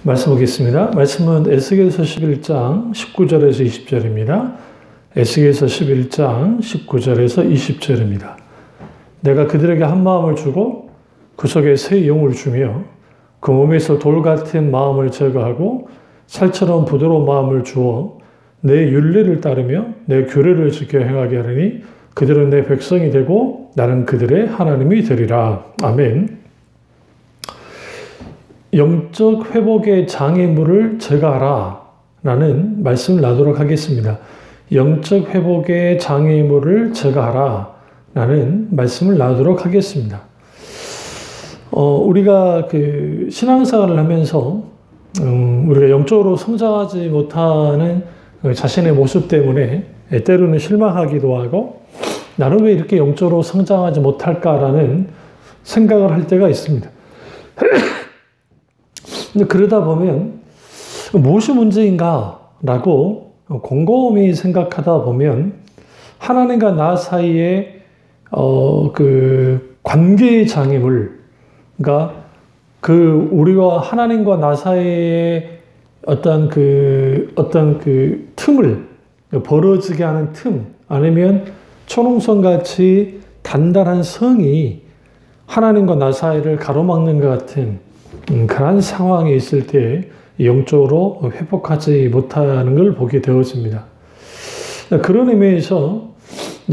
말씀 보겠습니다. 말씀은 에스겔서 11장 19절에서 20절입니다. 에스겔서 11장 19절에서 20절입니다. 내가 그들에게 한 마음을 주고 그 속에 새 영을 주며 그 몸에서 돌 같은 마음을 제거하고 살처럼 부드러운 마음을 주어 내 율례를 따르며 내 규례를 지켜 행하게 하리니 그들은 내 백성이 되고 나는 그들의 하나님이 되리라. 아멘. 영적 회복의 장애물을 제거하라 라는 말씀을 나누도록 하겠습니다. 영적 회복의 장애물을 제거하라 라는 말씀을 나누도록 하겠습니다. 우리가 신앙생활을 하면서 우리가 영적으로 성장하지 못하는 자신의 모습 때문에 때로는 실망하기도 하고 나는 왜 이렇게 영적으로 성장하지 못할까라는 생각을 할 때가 있습니다. 근데 그러다 보면 무엇이 문제인가라고 곰곰이 생각하다 보면 하나님과 나 사이의 관계의 장애물, 그러니까 우리와 하나님과 나 사이의 어떤 틈을 벌어지게 하는 틈, 아니면 초롱성 같이 단단한 성이 하나님과 나 사이를 가로막는 것 같은 그런 상황에 있을 때 영적으로 회복하지 못하는 걸 보게 되어집니다. 그런 의미에서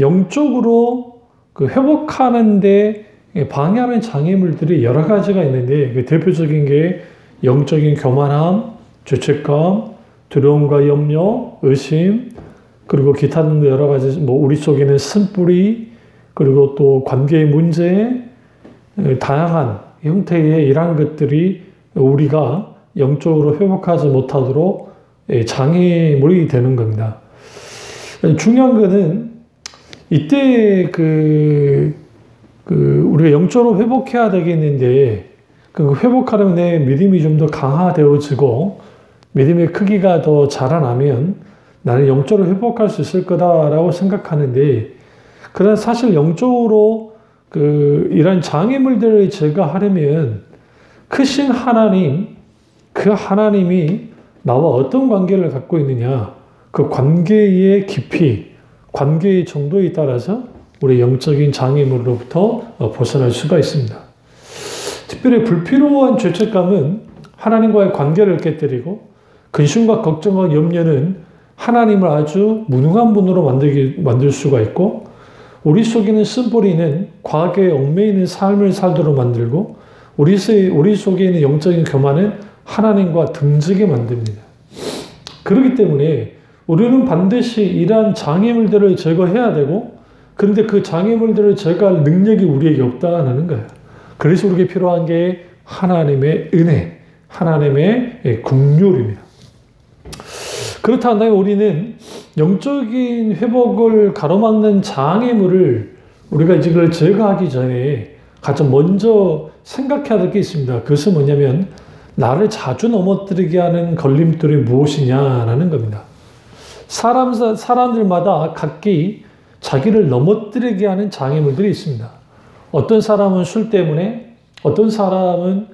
영적으로 회복하는 데 방해하는 장애물들이 여러 가지가 있는데 대표적인 게 영적인 교만함, 죄책감, 두려움과 염려, 의심, 그리고 기타 등등 여러 가지 우리 속에는 쓴뿌리, 그리고 또 관계의 문제, 다양한 형태의 이러한 것들이 우리가 영적으로 회복하지 못하도록 장애물이 되는 겁니다. 중요한 것은 이때 우리가 영적으로 회복해야 되겠는데 회복하려면 내 믿음이 좀 더 강화되어지고 믿음의 크기가 더 자라나면 나는 영적으로 회복할 수 있을 거다라고 생각하는데, 그러나 사실 영적으로 이런 장애물들을 제거하려면 크신 하나님, 그 하나님이 나와 어떤 관계를 갖고 있느냐, 그 관계의 깊이, 관계의 정도에 따라서 우리 영적인 장애물로부터 벗어날 수가 있습니다. 특별히 불필요한 죄책감은 하나님과의 관계를 깨뜨리고 근심과 걱정과 염려는 하나님을 아주 무능한 분으로 만들 수가 있고, 우리 속에는 쓴뿌리는 과거에 얽매이는 삶을 살도록 만들고, 우리 속에 있는 영적인 교만은 하나님과 등지게 만듭니다. 그렇기 때문에 우리는 반드시 이러한 장애물들을 제거해야 되고, 그런데 그 장애물들을 제거할 능력이 우리에게 없다는 거예요. 그래서 우리에게 필요한 게 하나님의 은혜, 하나님의 긍휼입니다. 그렇다면 우리는 영적인 회복을 가로막는 장애물을 우리가 이걸 제거하기 전에 가장 먼저 생각해야 될 게 있습니다. 그것은 뭐냐면 나를 자주 넘어뜨리게 하는 걸림돌이 무엇이냐라는 겁니다. 사람들마다 각기 자기를 넘어뜨리게 하는 장애물들이 있습니다. 어떤 사람은 술 때문에, 어떤 사람은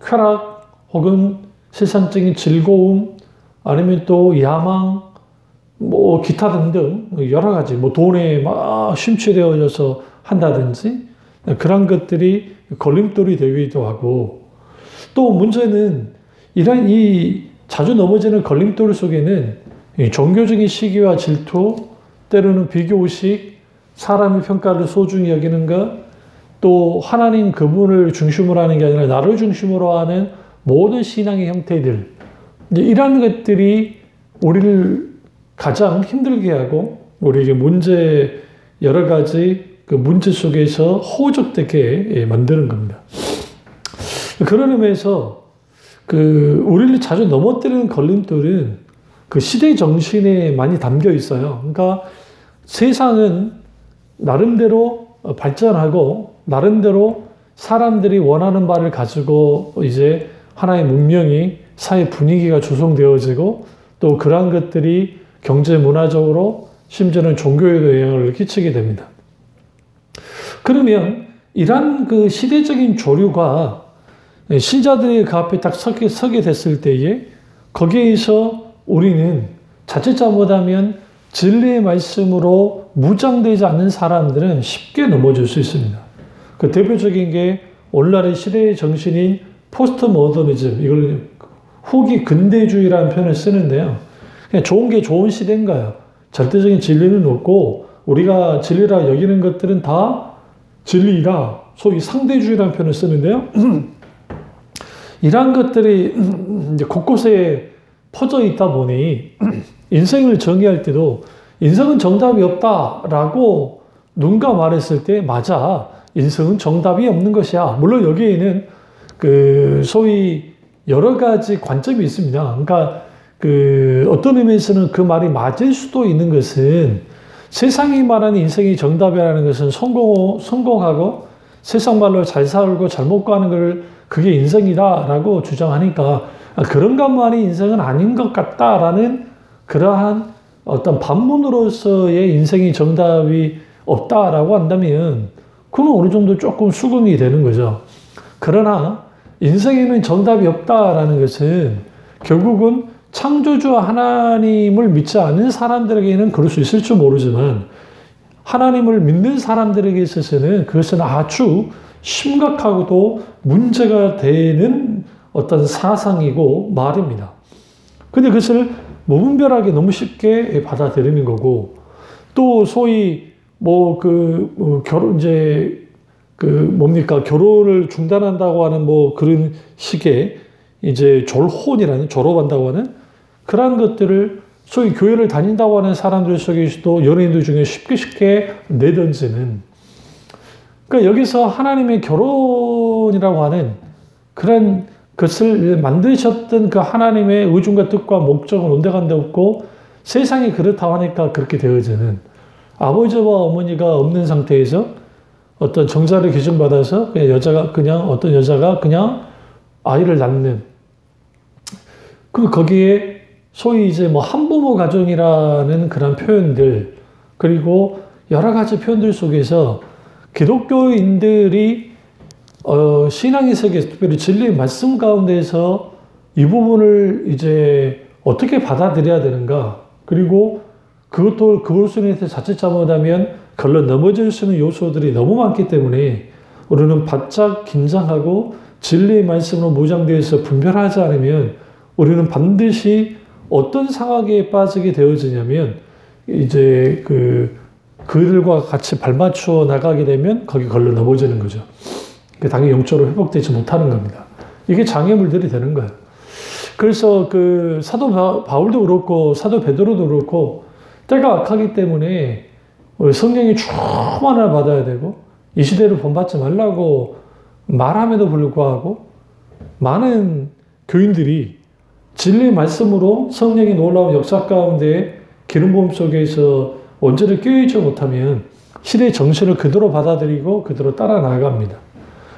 쾌락 혹은 세상적인 즐거움, 아니면 또 야망, 기타 등등 여러 가지 돈에 막 심취되어져서 한다든지 그런 것들이 걸림돌이 되기도 하고, 또 문제는 이런 이 자주 넘어지는 걸림돌 속에는 종교적인 시기와 질투, 때로는 비교의식, 사람의 평가를 소중히 여기는 것, 또 하나님 그분을 중심으로 하는 게 아니라 나를 중심으로 하는 모든 신앙의 형태들, 이러한 것들이 우리를 가장 힘들게 하고 우리에게 여러 가지 문제 속에서 호적되게 만드는 겁니다. 그런 의미에서 우리를 자주 넘어뜨리는 걸림돌은 시대 정신에 많이 담겨 있어요. 그러니까 세상은 나름대로 발전하고 나름대로 사람들이 원하는 바를 가지고 이제 하나의 문명이, 사회 분위기가 조성되어지고 또 그러한 것들이 경제 문화적으로 심지어는 종교에도 영향을 끼치게 됩니다. 그러면 이러한 시대적인 조류가 신자들이 그 앞에 딱 서게 됐을 때에 거기에서 우리는 자칫 잘못하면 진리의 말씀으로 무장되지 않는 사람들은 쉽게 넘어질 수 있습니다. 그 대표적인 게 오늘날의 시대의 정신인 포스트 모더니즘, 이걸 후기 근대주의라는 표현을 쓰는데요. 그냥 좋은 게 좋은 시대인가요? 절대적인 진리는 없고 우리가 진리라 여기는 것들은 다 진리이다. 소위 상대주의라는 표현을 쓰는데요. 이러한 것들이 이제 곳곳에 퍼져 있다 보니 인생을 정의할 때도 인생은 정답이 없다라고 누군가 말했을 때 맞아. 인생은 정답이 없는 것이야. 물론 여기에는 그 소위 여러 가지 관점이 있습니다. 그러니까 그 어떤 의미에서는 그 말이 맞을 수도 있는 것은 세상이 말하는 인생이 정답이라는 것은 성공하고 세상 말로 잘 살고 잘 먹고 하는 걸 그게 인생이다라고 주장하니까 그런 것만이 인생은 아닌 것 같다라는 그러한 어떤 반문으로서의 인생이 정답이 없다라고 한다면 그건 어느 정도 조금 수긍이 되는 거죠. 그러나 인생에는 정답이 없다라는 것은 결국은 창조주 하나님을 믿지 않는 사람들에게는 그럴 수 있을지 모르지만 하나님을 믿는 사람들에게 있어서는 그것은 아주 심각하고도 문제가 되는 어떤 사상이고 말입니다. 근데 그것을 무분별하게 너무 쉽게 받아들이는 거고 또 소위 결혼을 중단한다고 하는 그런 식의 이제 졸혼이라는 졸업한다고 하는 그러한 것들을 소위 교회를 다닌다고 하는 사람들 속에서도 연예인들 중에 쉽게 내던지는 그러니까 여기서 하나님의 결혼이라고 하는 그런 것을 만드셨던 그 하나님의 의중과 뜻과 목적은 온데간데 없고 세상이 그렇다고 하니까 그렇게 되어지는 아버지와 어머니가 없는 상태에서 어떤 정자를 기증받아서 어떤 여자가 그냥 아이를 낳는 그리고 거기에 소위 이제 한부모 가정이라는 그런 표현들 그리고 여러 가지 표현들 속에서 기독교인들이 신앙의 세계, 특별히 진리의 말씀 가운데서 이 부분을 이제 어떻게 받아들여야 되는가, 그리고 그것으로 인해서 자칫 잘못하면 걸러 넘어질 수 있는 요소들이 너무 많기 때문에 우리는 바짝 긴장하고 진리의 말씀으로 무장되어서 분별하지 않으면 우리는 반드시 어떤 상황에 빠지게 되어지냐면 이제 그들과 같이 발맞추어 나가게 되면 거기 걸러 넘어지는 거죠. 당연히 영적으로 회복되지 못하는 겁니다. 이게 장애물들이 되는 거예요. 그래서 사도 바울도 그렇고 사도 베드로도 그렇고 때가 악하기 때문에 우리 성령의 충만을 받아야 되고 이 시대를 본받지 말라고 말함에도 불구하고 많은 교인들이 진리의 말씀으로 성령의 놀라운 역사 가운데 기름 부음 속에서 원죄를 깨어있지 못하면 시대의 정신을 그대로 받아들이고 그대로 따라 나아갑니다.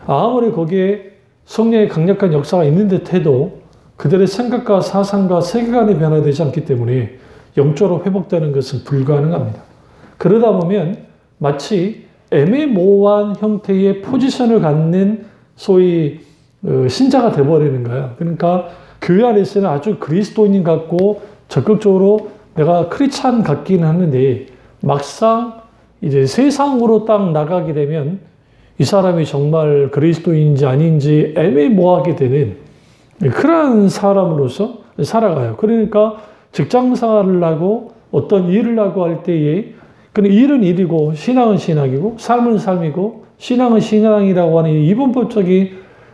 아무리 거기에 성령의 강력한 역사가 있는 듯 해도 그들의 생각과 사상과 세계관이 변화되지 않기 때문에 영적으로 회복되는 것은 불가능합니다. 그러다 보면 마치 애매모호한 형태의 포지션을 갖는 소위 신자가 되어버리는 거예요. 그러니까 교회 안에서는 아주 그리스도인 같고 적극적으로 내가 크리스찬 같기는 하는데 막상 이제 세상으로 딱 나가게 되면 이 사람이 정말 그리스도인인지 아닌지 애매모호하게 되는 그런 사람으로서 살아가요. 그러니까 직장생활을 하고 어떤 일을 하고 할 때에 일은 일이고 신앙은 신앙이고 삶은 삶이고 신앙은 신앙이라고 하는 이분법적인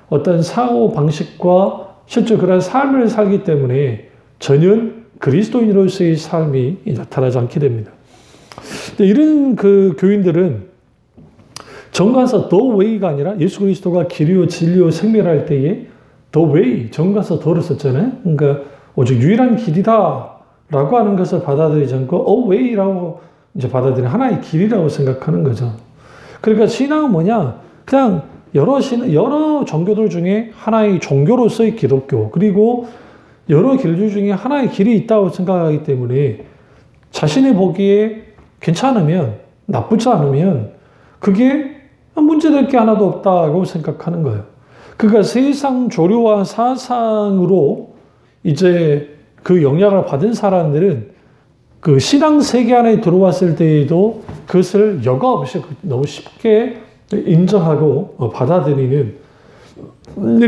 어떤 사고 방식과 실제 그런 삶을 살기 때문에 전혀 그리스도인으로서의 삶이 나타나지 않게 됩니다. 이런 교인들은 정가서 the way가 아니라 예수 그리스도가 길이요 진리요 생명할 때에 the way, 정가서 더를 썼잖아요. 그러니까 오직 유일한 길이다라고 하는 것을 받아들이지 않고 a way라고 이제 받아들이는 하나의 길이라고 생각하는 거죠. 그러니까 신앙은 뭐냐? 그냥 여러 종교들 중에 하나의 종교로서의 기독교, 그리고 여러 길들 중에 하나의 길이 있다고 생각하기 때문에 자신이 보기에 괜찮으면, 나쁘지 않으면 그게 문제될 게 하나도 없다고 생각하는 거예요. 그러니까 세상 조류와 사상으로 이제 그 영향을 받은 사람들은 그 신앙 세계 안에 들어왔을 때에도 그것을 여과 없이 너무 쉽게 인정하고 받아들이는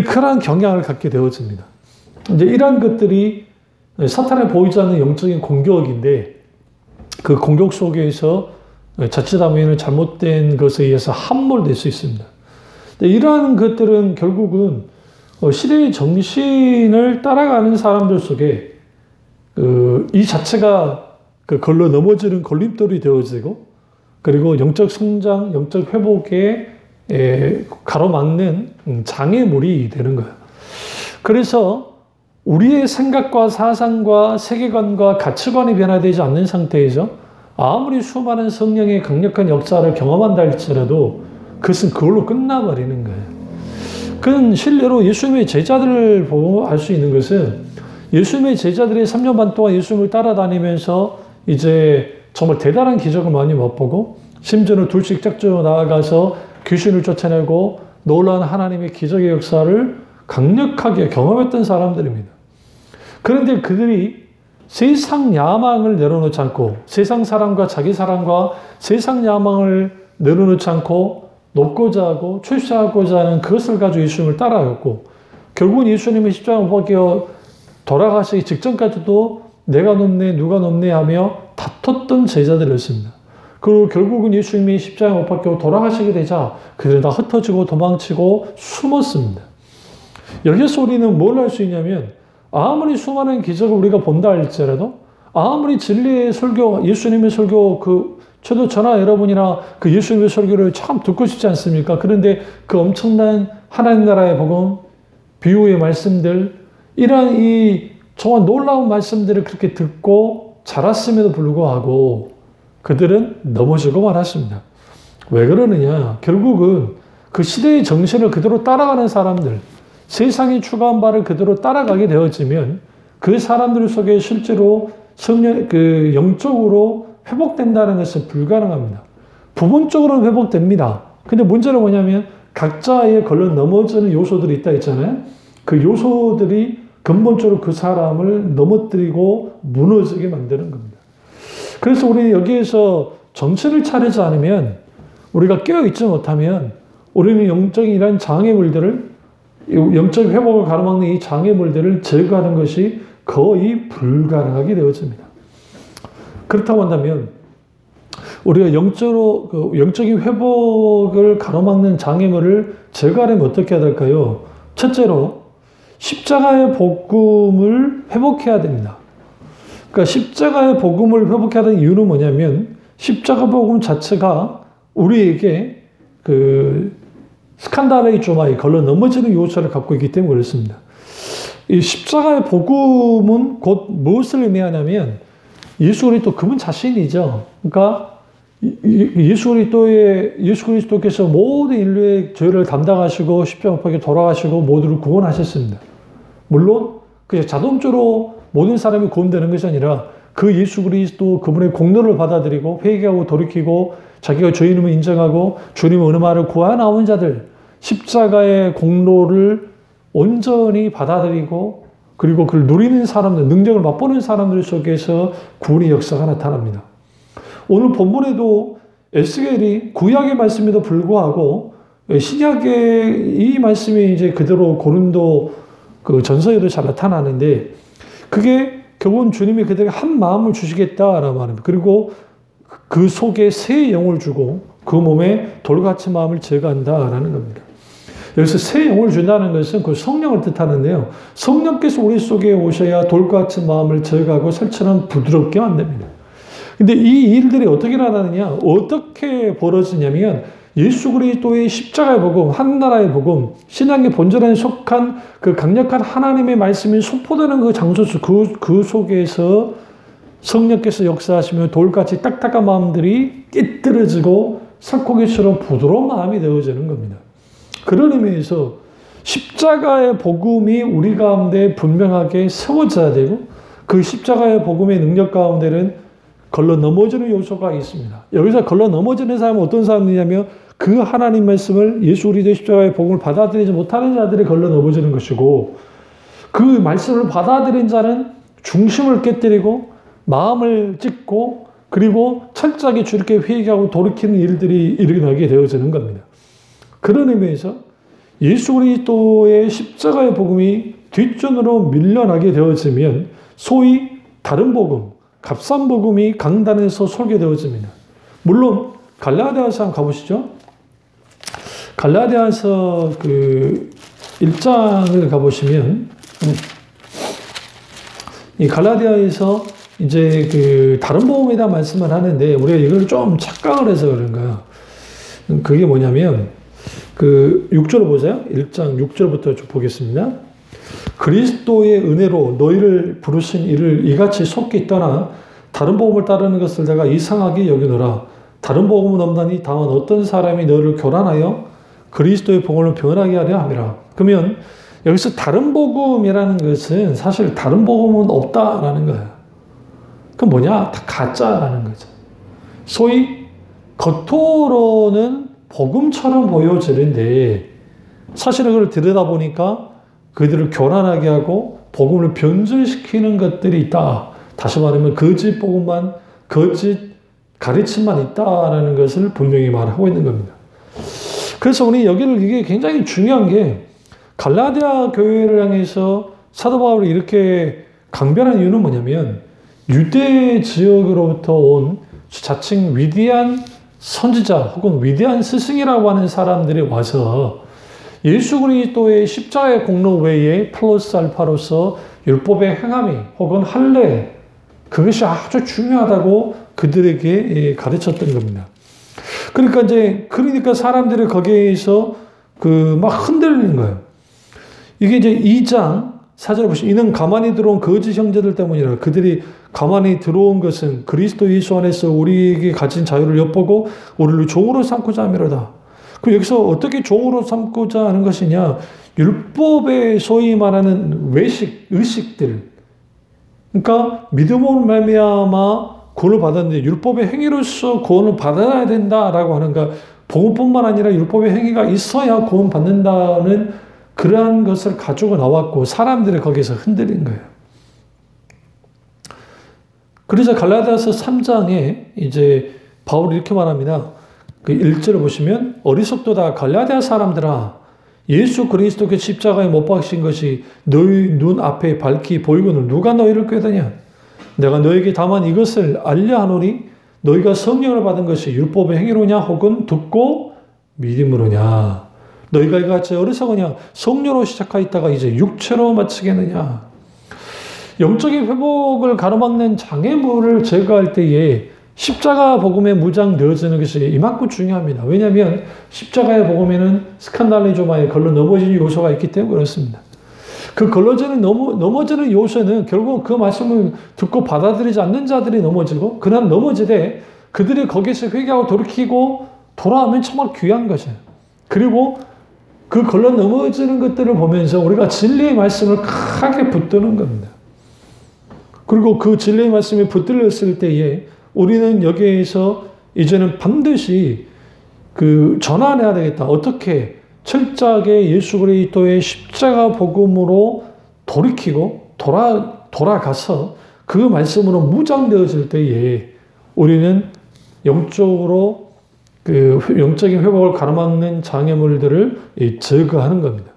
그러한 경향을 갖게 되어집니다. 이제 이러한 것들이 사탄에 보이지 않는 영적인 공격인데 그 공격 속에서 자칫하면 잘못된 것에 의해서 함몰될 수 있습니다. 이러한 것들은 결국은 시대의 정신을 따라가는 사람들 속에 이 자체가 걸러 넘어지는 걸림돌이 되어지고 그리고 영적 성장, 영적 회복에 가로막는 장애물이 되는 거예요. 그래서 우리의 생각과 사상과 세계관과 가치관이 변화되지 않는 상태에서 아무리 수많은 성령의 강력한 역사를 경험한다 할지라도 그것은 그걸로 끝나버리는 거예요. 그건 실례로 예수님의 제자들을 보고 알 수 있는 것은 예수님의 제자들이 3년 반 동안 예수님을 따라다니면서 이제 정말 대단한 기적을 많이 맛보고 심지어는 둘씩 짝져 나아가서 귀신을 쫓아내고 놀라운 하나님의 기적의 역사를 강력하게 경험했던 사람들입니다. 그런데 그들이 세상 야망을 내려놓지 않고 세상 사랑과 자기 사랑과 세상 야망을 내려놓지 않고 높고자 하고 출세하고자 하는 그것을 가지고 예수님을 따라갔고 결국은 예수님의 십자가 못 박혀 돌아가시기 직전까지도 내가 높네 누가 높네 하며 다퉜던 제자들이었습니다. 그리고 결국은 예수님이 십자가 못 박혀 돌아가시게 되자 그들은 다 흩어지고 도망치고 숨었습니다. 여기서 우리는 뭘 할 수 있냐면 아무리 수많은 기적을 우리가 본다 할지라도 아무리 진리의 설교, 예수님의 설교 저도 저나 여러분이나 그 예수님의 설교를 참 듣고 싶지 않습니까? 그런데 그 엄청난 하나님 나라의 복음, 비유의 말씀들, 이러한 이 정말 놀라운 말씀들을 그렇게 듣고 자랐음에도 불구하고 그들은 넘어지고 말았습니다. 왜 그러느냐? 결국은 그 시대의 정신을 그대로 따라가는 사람들, 세상이 추구한 바를 그대로 따라가게 되어지면 그 사람들 속에 실제로 영적으로 회복된다는 것은 불가능합니다. 부분적으로는 회복됩니다. 근데 문제는 뭐냐면 각자의 걸러 넘어지는 요소들이 있다 했잖아요. 그 요소들이 근본적으로 그 사람을 넘어뜨리고 무너지게 만드는 겁니다. 그래서 우리 여기에서 정신을 차리지 않으면 우리가 깨어있지 못하면 우리는 영적인 이런 장애물들을 영적 회복을 가로막는 이 장애물들을 제거하는 것이 거의 불가능하게 되어집니다. 그렇다고 한다면 우리가 영적인 회복을 가로막는 장애물을 제거하려면 어떻게 해야 될까요? 첫째로 십자가의 복음을 회복해야 됩니다. 그러니까 십자가의 복음을 회복해야 하는 이유는 뭐냐면 십자가 복음 자체가 우리에게 스칸달레이 조마이 걸러 넘어지는 요소를 갖고 있기 때문에 그렇습니다. 이 십자가의 복음은 곧 무엇을 의미하냐면 예수 그리스도 그분 자신이죠. 그러니까 예수 그리스도께서 모든 인류의 죄를 담당하시고 십자가 못 박혀 돌아가시고 모두를 구원하셨습니다. 물론 그 자동적으로 모든 사람이 구원되는 것이 아니라 그 예수 그리스도 그분의 공로를 받아들이고 회개하고 돌이키고 자기가 죄인임을 인정하고 주님의 은혜만을 구하여 나온 자들, 십자가의 공로를 온전히 받아들이고 그리고 그걸 누리는 사람들, 능력을 맛보는 사람들 속에서 구원의 역사가 나타납니다. 오늘 본문에도 에스겔이 구약의 말씀에도 불구하고 신약의 이 말씀이 이제 그대로 고린도 그 전서에도 잘 나타나는데 그게 결국은 주님이 그들에게 한 마음을 주시겠다라고 말합니다. 그리고 그 속에 새 영을 주고 그 몸에 돌같이 마음을 제거한다라는 겁니다. 여기서 새 영을 준다는 것은 그 성령을 뜻하는데요. 성령께서 우리 속에 오셔야 돌같이 마음을 제거하고 살처럼 부드럽게 만듭니다. 근데 이 일들이 어떻게 일어나느냐? 어떻게 벌어지냐면 예수 그리스도의 십자가의 복음, 한나라의 복음, 신앙의 본질에 속한 그 강력한 하나님의 말씀이 선포되는 그 장소, 그 속에서 성령께서 역사하시며 돌같이 딱딱한 마음들이 깨뜨려지고 살코기처럼 부드러운 마음이 되어지는 겁니다. 그런 의미에서 십자가의 복음이 우리 가운데 분명하게 세워져야 되고 그 십자가의 복음의 능력 가운데는 걸러 넘어지는 요소가 있습니다. 여기서 걸러 넘어지는 사람은 어떤 사람이냐면 그 하나님 말씀을 예수 그리스도의 십자가의 복음을 받아들이지 못하는 자들이 걸러 넘어지는 것이고, 그 말씀을 받아들인 자는 중심을 깨뜨리고 마음을 찢고 그리고 철저하게 주님께 회개하고 돌이키는 일들이 일어나게 되어지는 겁니다. 그런 의미에서 예수 그리스도의 십자가의 복음이 뒷전으로 밀려나게 되어지면 소위 다른 복음, 값싼 복음이 강단에서 설교되어집니다. 물론 갈라디아서 한번 가보시죠. 갈라디아서 그 1장을 가보시면 이 갈라디아에서 이제 그 다른 복음에 대한 말씀을 하는데 우리가 이걸 좀 착각을 해서 그런가. 그게 뭐냐면 그 6절을 보세요. 1장 6절부터 좀 보겠습니다. 그리스도의 은혜로 너희를 부르신 이를 이같이 속히 떠나 다른 복음을 따르는 것을 내가 이상하게 여기노라. 다른 복음은 없나니 다만 어떤 사람이 너를 교란하여 그리스도의 복음을 변하게 하려 함이라. 그러면 여기서 다른 복음이라는 것은 사실 다른 복음은 없다라는 거예요. 그건 뭐냐? 다 가짜라는 거죠. 소위 겉으로는 복음처럼 보여지는데 사실은 그걸 들여다보니까 그들을 교란하게 하고 복음을 변질시키는 것들이 있다. 다시 말하면 거짓 복음만, 거짓 가르침만 있다라는 것을 분명히 말하고 있는 겁니다. 그래서 우리 여기를 이게 굉장히 중요한 게 갈라디아 교회를 향해서 사도 바울이 이렇게 강변한 이유는 뭐냐면 유대 지역으로부터 온 자칭 위대한 선지자 혹은 위대한 스승이라고 하는 사람들이 와서 예수 그리스도의 십자가의 공로 외에 플러스 알파로서 율법의 행함이 혹은 할례 그것이 아주 중요하다고 그들에게 가르쳤던 겁니다. 그러니까 사람들이 거기에서 막 흔들리는 거예요. 이게 이제 2장 4절에 보시면 이는 가만히 들어온 거짓 형제들 때문이라. 그들이 가만히 들어온 것은 그리스도 예수 안에서 우리에게 가진 자유를 엿보고 우리를 종으로 삼고자 함이로다. 그럼 여기서 어떻게 종으로 삼고자 하는 것이냐? 율법의 소위 말하는 의식들. 그러니까 믿음으로 말미암아 구원을 받았는데 율법의 행위로서 구원을 받아야 된다라고 하는 것. 복음뿐만 아니라 율법의 행위가 있어야 구원 받는다는 그러한 것을 가지고 나왔고 사람들이 거기서 흔들린 거예요. 그래서 갈라디아서 3장에 이제 바울이 이렇게 말합니다. 그 1절을 보시면 어리석도다 갈라디아 사람들아 예수 그리스도께 십자가에 못 박힌 것이 너희 눈 앞에 밝히 보이거늘 누가 너희를 꾀더냐? 내가 너에게 다만 이것을 알려 하노니 너희가 성령을 받은 것이 율법의 행위로냐 혹은 듣고 믿음으로냐? 너희가 이같이 어리석으냐? 성령으로 시작하였다가 이제 육체로 마치겠느냐? 영적인 회복을 가로막는 장애물을 제거할 때에 십자가 복음에 무장되어지는 것이 이만큼 중요합니다. 왜냐하면 십자가의 복음에는 스칸달리조마에 걸러 넘어지는 요소가 있기 때문에 그렇습니다. 그 넘어지는 요소는 결국 그 말씀을 듣고 받아들이지 않는 자들이 넘어지고 그러나 넘어지되 그들이 거기서 회개하고 돌이키고 돌아오면 정말 귀한 것이에요. 그리고 그 걸러 넘어지는 것들을 보면서 우리가 진리의 말씀을 크게 붙드는 겁니다. 그리고 그 진리의 말씀이 붙들렸을 때에 우리는 여기에서 이제는 반드시 전환해야 되겠다. 어떻게 철저하게 예수 그리스도의 십자가 복음으로 돌이키고 돌아가서 그 말씀으로 무장되어질 때에 우리는 영적으로 영적인 회복을 가로막는 장애물들을 제거하는 겁니다.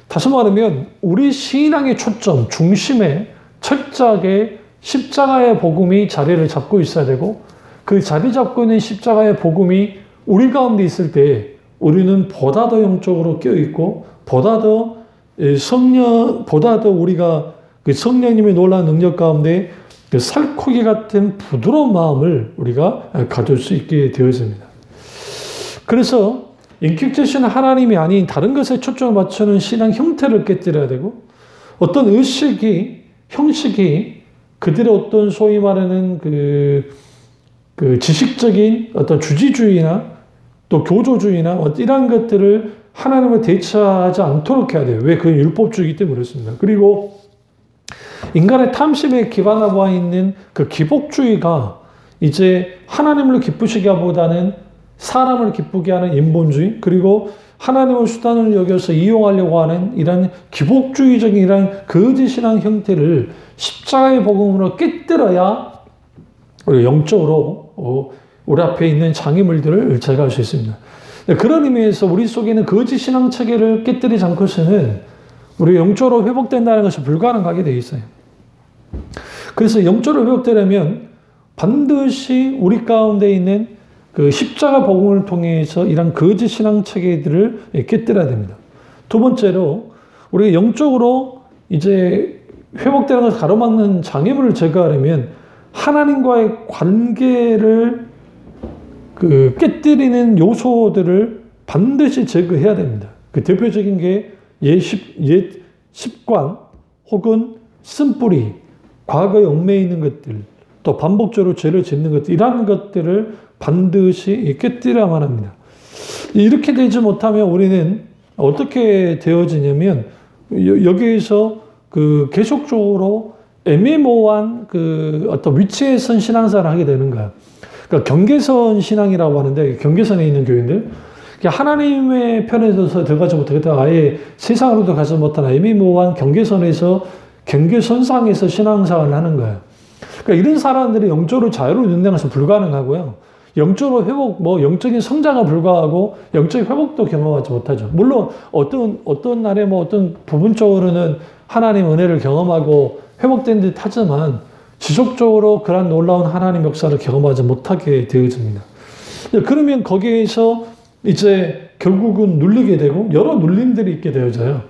다시 말하면 우리 신앙의 초점, 중심에 철저하게 십자가의 복음이 자리를 잡고 있어야 되고 그 자리 잡고 있는 십자가의 복음이 우리 가운데 있을 때 우리는 보다 더 영적으로 깨어있고 보다 더 우리가 그 성령님의 놀라운 능력 가운데 그 살코기 같은 부드러운 마음을 우리가 가질 수 있게 되어집니다. 그래서 인격제신 하나님이 아닌 다른 것에 초점을 맞추는 신앙 형태를 깨뜨려야 되고 어떤 형식이 그들의 어떤 소위 말하는 그 지식적인 어떤 주지주의나 또 교조주의나 이런 것들을 하나님을 대체하지 않도록 해야 돼요. 왜? 그건 율법주의이기 때문에 그렇습니다. 그리고 인간의 탐심에 기반하고 있는 그 기복주의가 이제 하나님을 기쁘시게 하보다는 사람을 기쁘게 하는 인본주의, 그리고 하나님을 수단을 여겨서 이용하려고 하는 이런 기복주의적인 이런 거짓 신앙 형태를 십자가의 복음으로 깨뜨려야 우리가 영적으로 우리 앞에 있는 장애물들을 제거할 수 있습니다. 그런 의미에서 우리 속에 있는 거짓 신앙 체계를 깨뜨리지 않고서는 우리 영적으로 회복된다는 것이 불가능하게 되어 있어요. 그래서 영적으로 회복되려면 반드시 우리 가운데 있는 그 십자가 복음을 통해서 이런 거짓 신앙 체계들을 깨뜨려야 됩니다. 두 번째로 우리가 영적으로 이제 회복되는 것을 가로막는 장애물을 제거하려면 하나님과의 관계를 깨뜨리는 요소들을 반드시 제거해야 됩니다. 그 대표적인 게 옛 습관 혹은 쓴뿌리, 과거에 얽매여 있는 것들, 또 반복적으로 죄를 짓는 것들, 이러한 것들을 반드시 깨뜨려야만 합니다. 이렇게 되지 못하면 우리는 어떻게 되어지냐면 여기에서 계속적으로 애매모호한 어떤 위치에 선 신앙생활을 하게 되는 거야. 그러니까 경계선 신앙이라고 하는데, 경계선에 있는 교인들, 하나님의 편에 서서 들어가지 못하겠다, 아예 세상으로도 가지 못하는 애매모호한 경계선에서, 경계선상에서 신앙생활을 하는 거예요. 그러니까 이런 사람들이 영적으로 자유로 이룬다는 것은 불가능하고요. 영적으로 회복, 영적인 성장은 불가하고 영적인 회복도 경험하지 못하죠. 물론 어떤 날에 어떤 부분적으로는 하나님 은혜를 경험하고 회복된 듯 하지만 지속적으로 그런 놀라운 하나님 역사를 경험하지 못하게 되어집니다. 그러면 거기에서 이제 결국은 눌리게 되고 여러 눌림들이 있게 되어져요.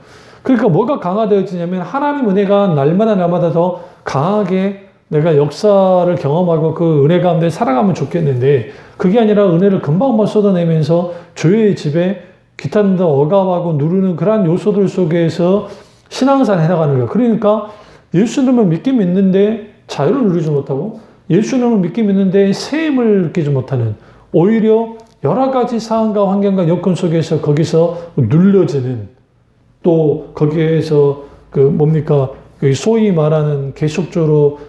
그러니까 뭐가 강화되어지냐면 하나님 은혜가 날마다 더 강하게 내가 역사를 경험하고 그 은혜 가운데 살아가면 좋겠는데, 그게 아니라 은혜를 금방 쏟아내면서 죄의 집에 기타는 억압하고 누르는 그러한 요소들 속에서 신앙생활을 해나가는 거예요. 그러니까 예수님을 믿긴 믿는데 자유를 누리지 못하고, 예수님을 믿긴 믿는데 새 힘을 느끼지 못하는, 오히려 여러 가지 상황과 환경과 여건 속에서 거기서 눌려지는, 또 거기에서 소위 말하는 계속적으로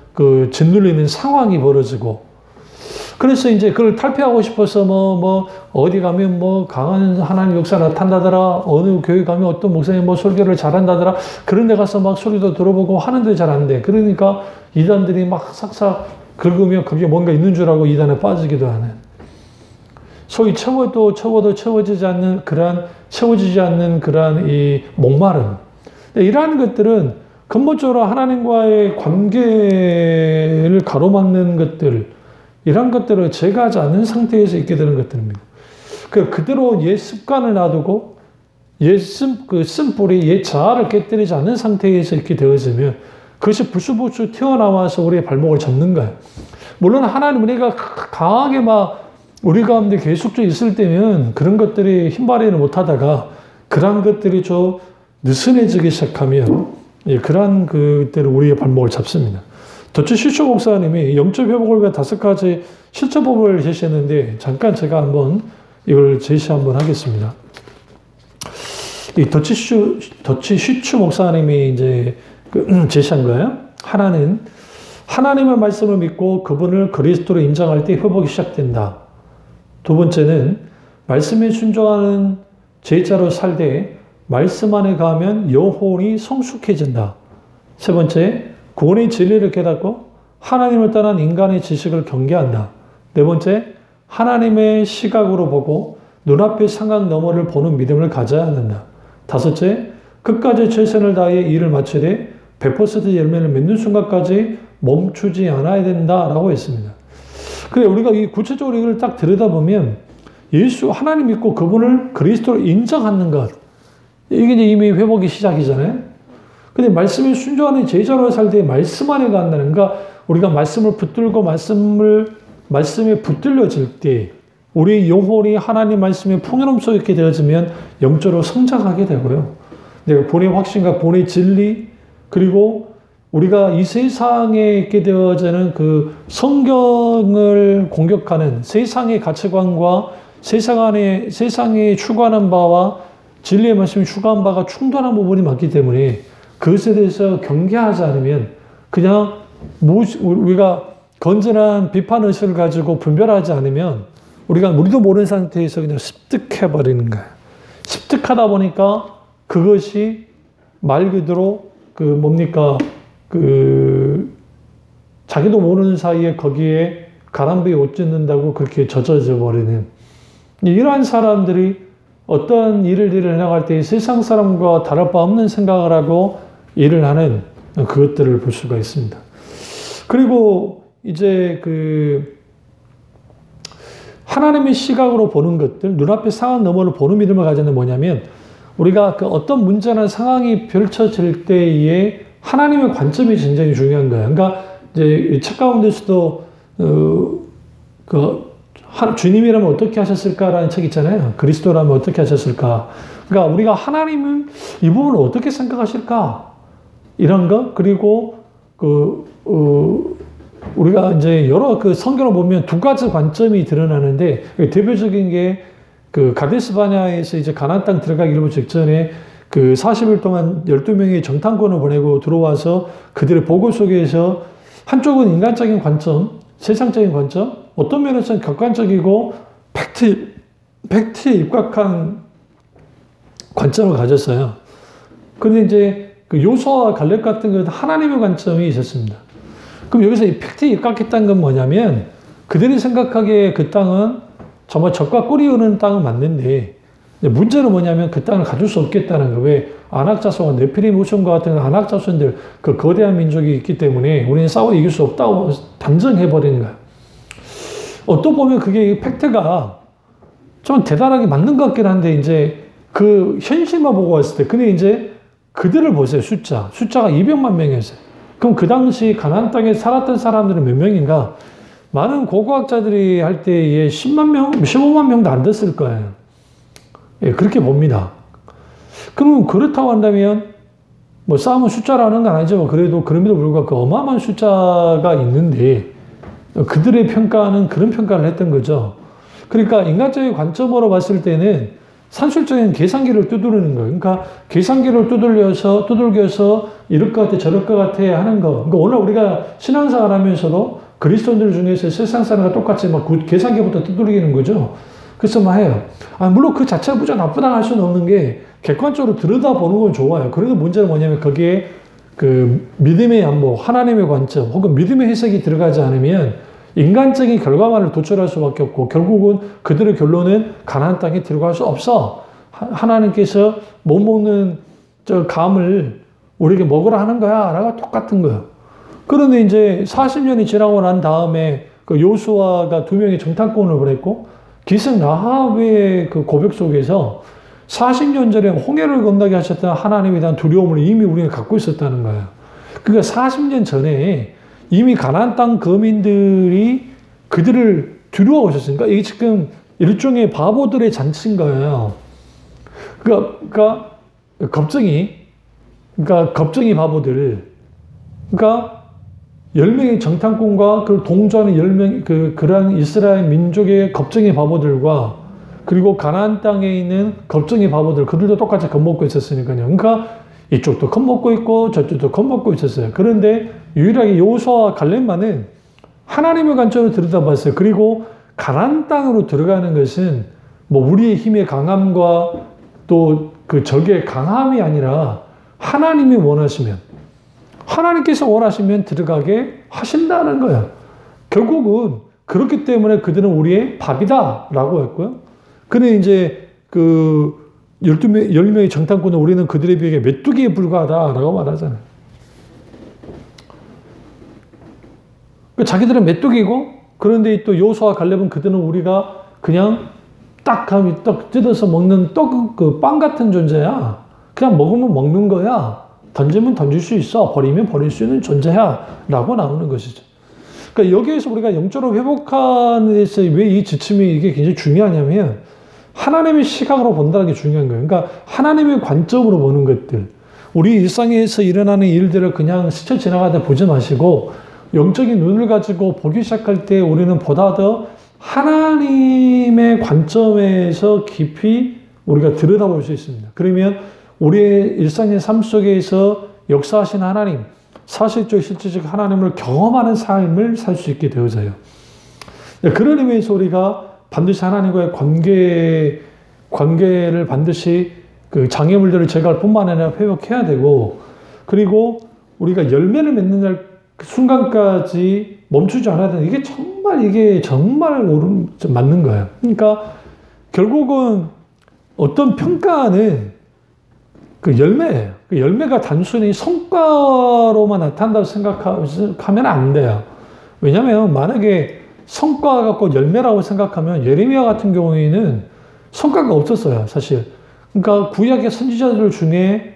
짓눌리는 상황이 벌어지고, 그래서 이제 그걸 탈피하고 싶어서 어디 가면 강한 하나님 역사 나타나더라, 어느 교회 가면 어떤 목사님 설교를 잘한다더라, 그런 데 가서 막 소리도 들어보고 하는데 잘 안 돼. 그러니까 이단들이 막 싹싹 긁으면 그게 뭔가 있는 줄 알고 이단에 빠지기도 하는, 소위 채워도 채워지지 않는 그러한 이 목마름. 이러한 것들은 근본적으로 하나님과의 관계를 가로막는 것들, 이런 것들을 제거하지 않는 상태에서 있게 되는 것들입니다. 그대로 옛 습관을 놔두고 쓴뿌리, 옛 자아를 깨뜨리지 않는 상태에서 있게 되어지면 그것이 불쑥불쑥 튀어나와서 우리의 발목을 잡는 거예요. 물론 하나님 은혜가 강하게 우리 가운데 계속적으로 있을 때면 그런 것들이 힘발휘를 못하다가 그런 것들이 좀 느슨해지기 시작하면 그러한 그때를 우리의 발목을 잡습니다. 더치 슈츠 목사님이 영적 회복을 위해 5가지 실천법을 제시했는데, 잠깐 제가 한번 이걸 제시 한번 하겠습니다. 이 더치 슈츠 목사님이 이제 제시한 거예요. 하나는 하나님의 말씀을 믿고 그분을 그리스도로 인정할 때 회복이 시작된다. 두 번째는 말씀에 순종하는 제자로 살되 말씀 안에 가면 영혼이 성숙해진다. 세 번째, 구원의 진리를 깨닫고 하나님을 떠난 인간의 지식을 경계한다. 네 번째, 하나님의 시각으로 보고 눈앞의 상황 너머를 보는 믿음을 가져야 한다. 다섯째, 끝까지 최선을 다해 일을 마치되 100% 열매를 맺는 순간까지 멈추지 않아야 된다라고 했습니다. 그래, 우리가 구체적으로 이걸 딱 들여다보면 하나님 믿고 그분을 그리스도로 인정하는 것, 이게 이제 이미 회복의 시작이잖아요. 근데 말씀에 순종하는 제자로 살 때 말씀 안에 간다는, 그러니까 우리가 말씀을 붙들고 말씀에 붙들려질 때 우리 영혼이 하나님 말씀의 풍요로움 속에 있게 되어지면 영적으로 성장하게 되고요. 본의 확신과 본의 진리, 그리고 우리가 이 세상에 있게 되어지는 그 성경을 공격하는 세상의 가치관과 세상에 추구하는 바와 진리의 말씀이 추구한 바가 충돌한 부분이 많기 때문에 그것에 대해서 경계하지 않으면, 그냥 우리가 건전한 비판의식을 가지고 분별하지 않으면 우리도 모르는 상태에서 그냥 습득해버리는 거예요. 습득하다 보니까 그것이 말 그대로 자기도 모르는 사이에 거기에 가랑비에 옷 찢는다고 그렇게 젖어져 버리는 이러한 사람들이 어떤 일을 해나갈 때 세상 사람과 다를 바 없는 생각을 하고 일을 하는 그것들을 볼 수가 있습니다. 그리고 이제 하나님의 시각으로 보는 것들, 눈앞의 상황 너머를 보는 믿음을 가지는 뭐냐면 우리가 어떤 문제나 상황이 펼쳐질 때에 하나님의 관점이 굉장히 중요한 거예요. 그러니까 이제 책 가운데서도 주님이라면 어떻게 하셨을까라는 책 있잖아요. 그리스도라면 어떻게 하셨을까. 그러니까 우리가 하나님은 이 부분을 어떻게 생각하실까 이런 거. 그리고 우리가 이제 여러 성경을 보면 두 가지 관점이 드러나는데 대표적인 게 가데스 바네아에서 이제 가나안 땅 들어가기 일부 직전에 40일 동안 12명의 정탐꾼을 보내고 들어와서 그들의 보고 속에서 한쪽은 인간적인 관점, 세상적인 관점, 어떤 면에서는 객관적이고 팩트에 입각한 관점을 가졌어요. 그런데 이제 요소와 갈렙 같은 것은 하나님의 관점이 있었습니다. 그럼 여기서 이 팩트에 입각했다는 건 뭐냐면 그들이 생각하기에 그 땅은 정말 젖과 꿀이 흐르는 땅은 맞는데 문제는 뭐냐면 그 땅을 가질 수 없겠다는 거. 왜? 아낙자손과 네피림 후손과 같은 아낙자손들 거대한 민족이 있기 때문에 우리는 싸워 이길 수 없다고 단정해버리는 거야. 어떤 보면 그게 팩트가 좀 대단하게 맞는 것 같긴 한데 이제 현실만 보고 왔을 때 근데 이제 그들을 보세요. 숫자가 200만 명이었어요. 그럼 그 당시 가나안 땅에 살았던 사람들은 몇 명인가? 많은 고고학자들이 할 때에 10만 명, 15만 명도 안 됐을 거예요. 예, 그렇게 봅니다. 그럼 그렇다고 한다면 싸움은 숫자라는 건 아니죠. 그래도 그럼에도 불구하고 어마어마한 숫자가 있는데 그들의 평가는 그런 평가를 했던 거죠. 그러니까 인간적인 관점으로 봤을 때는 산술적인 계산기를 두드리는 거예요. 그러니까 계산기를 두들겨서 이럴 것 같아 저럴 것 같아 하는 거. 그러니까 오늘 우리가 신앙생활 하면서도 그리스도인들 중에서 세상 사람과 똑같이 계산기부터 두들기는 거죠. 그래서 해요. 물론 그 자체가 무조건 나쁘다고 할 수는 없는 게 객관적으로 들여다보는 건 좋아요. 그래도 문제는 뭐냐면 거기에 믿음의 안목, 하나님의 관점 혹은 믿음의 해석이 들어가지 않으면 인간적인 결과만을 도출할 수밖에 없고 결국은 그들의 결론은 가나안 땅에 들어갈 수 없어. 하나님께서 못 먹는 감을 우리에게 먹으라 하는 거야. 라고 똑같은 거예요. 그런데 이제 40년이 지나고 난 다음에 요수아가 2명의 정탐꾼을 보냈고 기생 라합의 고백 속에서 40년 전에 홍해를 건너게 하셨던 하나님에 대한 두려움을 이미 우리는 갖고 있었다는 거예요. 그러니까 40년 전에 이미 가나안 땅 거민들이 그들을 두려워하셨으니까 이게 지금 일종의 바보들의 잔치인 거예요. 그러니까 겁쟁이 바보들. 그러니까 10명의 정탐꾼과 동조하는 10명, 그러한 이스라엘 민족의 겁쟁이 바보들과 그리고 가나안 땅에 있는 겁쟁이 바보들, 그들도 똑같이 겁먹고 있었으니까요. 그러니까 이쪽도 겁먹고 있고 저쪽도 겁먹고 있었어요. 그런데 유일하게 여호수아와 갈렙만은 하나님의 관점으로 들여다봤어요. 그리고 가나안 땅으로 들어가는 것은 우리의 힘의 강함과 또 적의 강함이 아니라 하나님이 하나님께서 원하시면 들어가게 하신다는 거예요. 결국은 그렇기 때문에 그들은 우리의 밥이다라고 했고요. 근데 이제 10명의 정탐꾼은 우리는 그들에 비해 메뚜기에 불과하다라고 말하잖아요. 자기들은 메뚜기고 그런데 또 여호수아와 갈렙은 그들은 우리가 그냥 떡 뜯어서 먹는 빵 같은 존재야. 그냥 먹으면 먹는 거야. 던지면 던질 수 있어. 버리면 버릴 수 있는 존재야. 라고 나오는 것이죠. 그러니까 여기에서 우리가 영적으로 회복하는 데서 왜 이 지침이 이게 굉장히 중요하냐면 하나님의 시각으로 본다는 게 중요한 거예요. 그러니까 하나님의 관점으로 보는 것들. 우리 일상에서 일어나는 일들을 그냥 스쳐 지나가다 보지 마시고 영적인 눈을 가지고 보기 시작할 때 우리는 보다 더 하나님의 관점에서 깊이 우리가 들여다볼 수 있습니다. 그러면 우리의 일상의 삶 속에서 역사하신 하나님, 사실적, 실질적 하나님을 경험하는 삶을 살 수 있게 되어져요. 그런 의미에서 우리가 반드시 하나님과의 관계를 반드시 그 장애물들을 제거할 뿐만 아니라 회복해야 되고, 그리고 우리가 열매를 맺는 날 그 순간까지 멈추지 않아야 되는, 이게 정말 맞는 거예요. 그러니까 결국은 어떤 평가는 그 열매예요. 그 열매가 단순히 성과로만 나타난다고 생각하면 안 돼요. 왜냐하면 만약에 성과가 갖고 열매라고 생각하면 예레미야 같은 경우에는 성과가 없었어요, 사실. 그러니까 구약의 선지자들 중에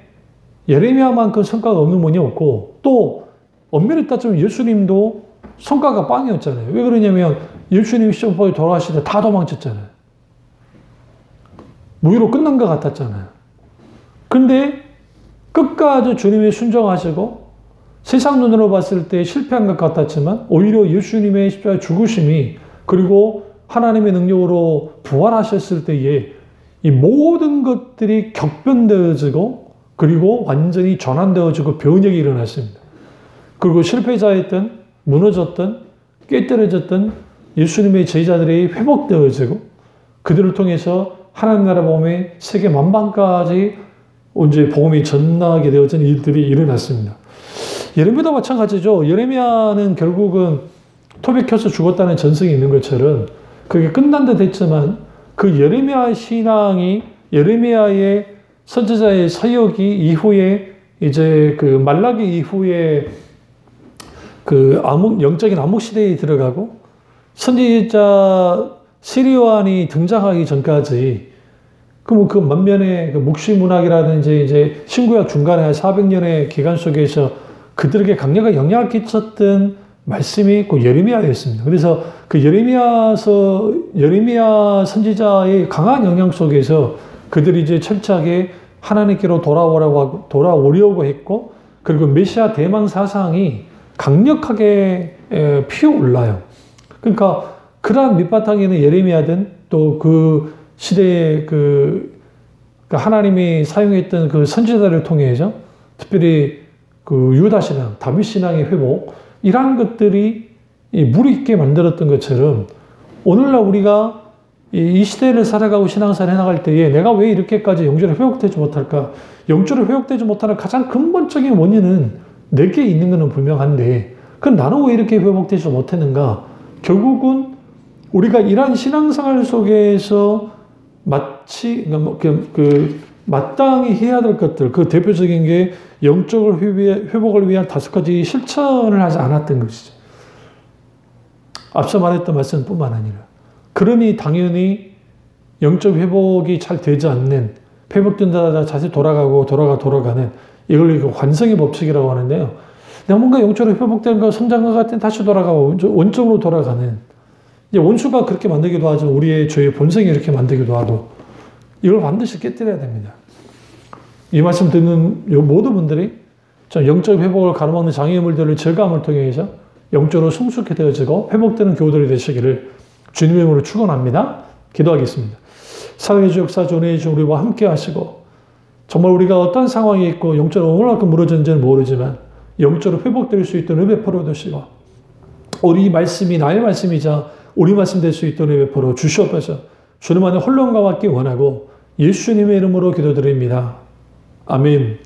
예레미야만큼 성과가 없는 분이 없고, 또 엄밀히 따지면 예수님도 성과가 빵이었잖아요. 왜 그러냐면 예수님이 시험법에 돌아가시다 다 도망쳤잖아요. 무위로 끝난 것 같았잖아요. 근데 끝까지 주님이 순종하시고 세상 눈으로 봤을 때 실패한 것 같았지만 오히려 예수님의 십자가 죽으심이, 그리고 하나님의 능력으로 부활하셨을 때에 이 모든 것들이 격변되어지고, 그리고 완전히 전환되어지고 변혁이 일어났습니다. 그리고 실패자였던, 무너졌던, 깨뜨려졌던 예수님의 제자들이 회복되어지고, 그들을 통해서 하나님 나라 복음이 세계 만방까지 이제 복음이 전하게 되어진 일들이 일어났습니다. 예레미야도 마찬가지죠. 예레미야는 결국은 토백혀서 죽었다는 전승이 있는 것처럼 그게 끝난 듯 했지만, 그 예레미야 신앙이, 예레미야의 선지자의 사역이 이후에 이제 그 말라기 이후에 그 영적인 암흑 시대에 들어가고, 선지자 시리아인이 등장하기 전까지 그 만면의 그 묵시 문학이라든지 이제 신구약 중간에 400년의 기간 속에서 그들에게 강력한 영향을 끼쳤던 말씀이 그 예레미야였습니다. 그래서 그 예레미야 선지자의 강한 영향 속에서 그들이 이제 철저하게 하나님께로 돌아오려고 했고, 그리고 메시아 대망 사상이 강력하게 피어올라요. 그러니까 그러한 밑바탕에는 예레미야든 또 그 시대에 그 하나님이 사용했던 그 선지자를 통해서 특별히 그 유다 신앙, 다윗 신앙의 회복, 이러한 것들이 무르익게 만들었던 것처럼 오늘날 우리가 이 시대를 살아가고 신앙생활 해나갈 때에 내가 왜 이렇게까지 영적으로 회복되지 못할까? 영적으로 회복되지 못하는 가장 근본적인 원인은 내게 있는 것은 분명한데, 그럼 나는 왜 이렇게 회복되지 못했는가? 결국은 우리가 이러한 신앙생활 속에서 마땅히 해야 될 것들, 그 대표적인 게 영적 회복을 위한 5가지 실천을 하지 않았던 것이죠. 앞서 말했던 말씀뿐만 아니라. 그러니 당연히 영적 회복이 잘 되지 않는, 회복된다 다시 돌아가는, 이걸 관성의 법칙이라고 하는데요. 내가 뭔가 영적으로 회복된 거, 성장과 같은 다시 돌아가고 원점으로 돌아가는, 이제 원수가 그렇게 만들기도 하죠. 우리의 죄의 본성이 이렇게 만들기도 하고, 이걸 반드시 깨뜨려야 됩니다. 이 말씀 듣는 모든 분들이 영적 회복을 가로막는 장애물들을 제거함을 통해서 영적으로 성숙해 되어지고 회복되는 교우들이 되시기를 주님의 이름으로 축원합니다. 기도하겠습니다. 사랑의 주, 역사주, 은혜의 주, 우리와 함께 하시고, 정말 우리가 어떤 상황에 있고 영적으로 얼마큼 무너졌는지는 모르지만 영적으로 회복될 수 있도록 베풀어 주시고, 우리 말씀이 나의 말씀이자 우리 말씀 될 수 있도록 베풀어 주시옵소서. 주님 안에 혼론과 받기 원하고 예수님의 이름으로 기도드립니다. 아멘.